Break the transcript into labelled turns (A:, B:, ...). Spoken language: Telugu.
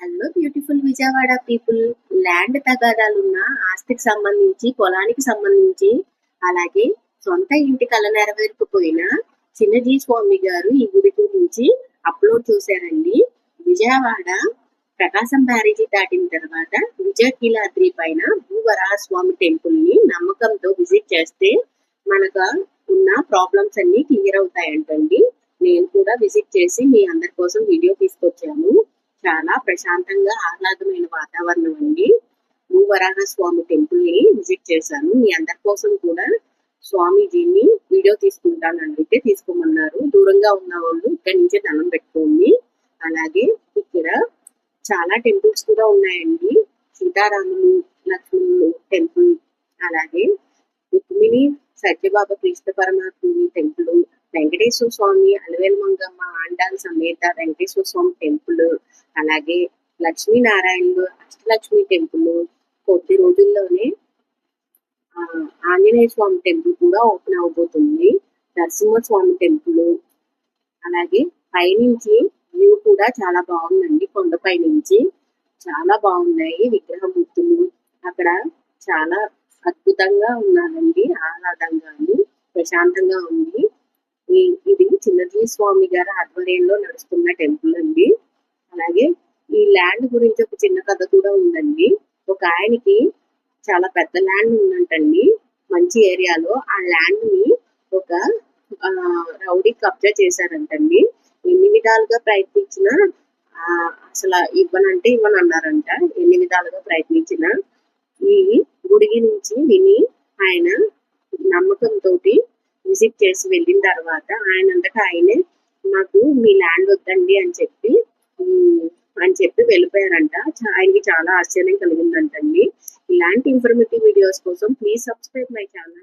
A: Hello beautiful Vijayawada people. Land తగాదాలున్న ఆస్తికి సంబంధించి, పొలానికి సంబంధించి, అలాగే సొంత ఇంటి కల నెరవేర్కపోయిన చిన్నజీ స్వామి గారు ఈ గుడి గురించి అప్లోడ్ చేశారండి. విజయవాడ ప్రకాశం బ్యారేజీ దాటిన తర్వాత విజయకీలాద్రి పైన భూవరాహ స్వామి టెంపుల్ ని నమ్మకంతో విజిట్ చేస్తే మనకు ఉన్న ప్రాబ్లమ్స్ అన్ని క్లియర్ అవుతాయంటండి. నేను కూడా విజిట్ చేసి మీ అందరి కోసం వీడియో తీసుకొచ్చాను. చాలా ప్రశాంతంగా ఆహ్లాదమైన వాతావరణం అండి. భూవరాహ స్వామి టెంపుల్ ని విజిట్ చేశాను. మీ అందరి కోసం కూడా స్వామీజీని వీడియో తీసుకుంటానని అయితే తీసుకోమన్నారు. దూరంగా ఉన్న వాళ్ళు ఇక్కడి నుంచే దండం పెట్టుకోండి. అలాగే ఇక్కడ చాలా టెంపుల్స్ కూడా ఉన్నాయండి. సీతారాములు లక్ష్మణులు టెంపుల్, అలాగే రుక్మిణి సత్యబాబా కృష్ణ పరమాత్ముని టెంపుల్, వెంకటేశ్వర స్వామి అలవేలు మంగమ్మ ఆండాల్ సమేత వెంకటేశ్వర స్వామి టెంపుల్, అలాగే లక్ష్మీనారాయణులు అష్టలక్ష్మి టెంపుల్, కొద్ది రోజుల్లోనే ఆంజనేయ స్వామి టెంపుల్ కూడా ఓపెన్ అవబోతుంది. నరసింహస్వామి టెంపుల్, అలాగే పైనుంచి వ్యూ కూడా చాలా బాగుందండి. కొండపై నుంచి చాలా బాగున్నాయి విగ్రహమూర్తులు. అక్కడ చాలా అద్భుతంగా ఉన్నారండి. ఆహ్లాదంగాను ప్రశాంతంగా ఉంది. ఇది చిన్నజీ స్వామి గారి ఆధ్వర్యంలో నడుస్తున్న టెంపుల్ అండి. అలాగే ఈ ల్యాండ్ గురించి ఒక చిన్న కథ కూడా ఉందండి. ఒక ఆయనకి చాలా పెద్ద ల్యాండ్ ఉందంటండి మంచి ఏరియాలో. ఆ ల్యాండ్ ని ఒక రౌడీ కబ్జా చేశారంటండి. ఎన్ని విధాలుగా ప్రయత్నించినా అసలు ఇవ్వనంటే ఇవ్వనన్నారంట. ఎన్ని విధాలుగా ప్రయత్నించినా ఈ గుడికి నుంచి విని ఆయన నమ్మకంతో విజిట్ చేసి వెళ్ళిన తర్వాత ఆయనంతటా ఆయనే నాకు మీ ల్యాండ్ వద్దండి అని చెప్పి వెళ్ళిపోయారంట. ఆయనకి చాలా ఆశ్చర్యం కలిగిందంటండి. ఇలాంటి ఇన్ఫర్మేటివ్ వీడియోస్ కోసం ప్లీజ్ సబ్స్క్రైబ్ మై ఛానల్.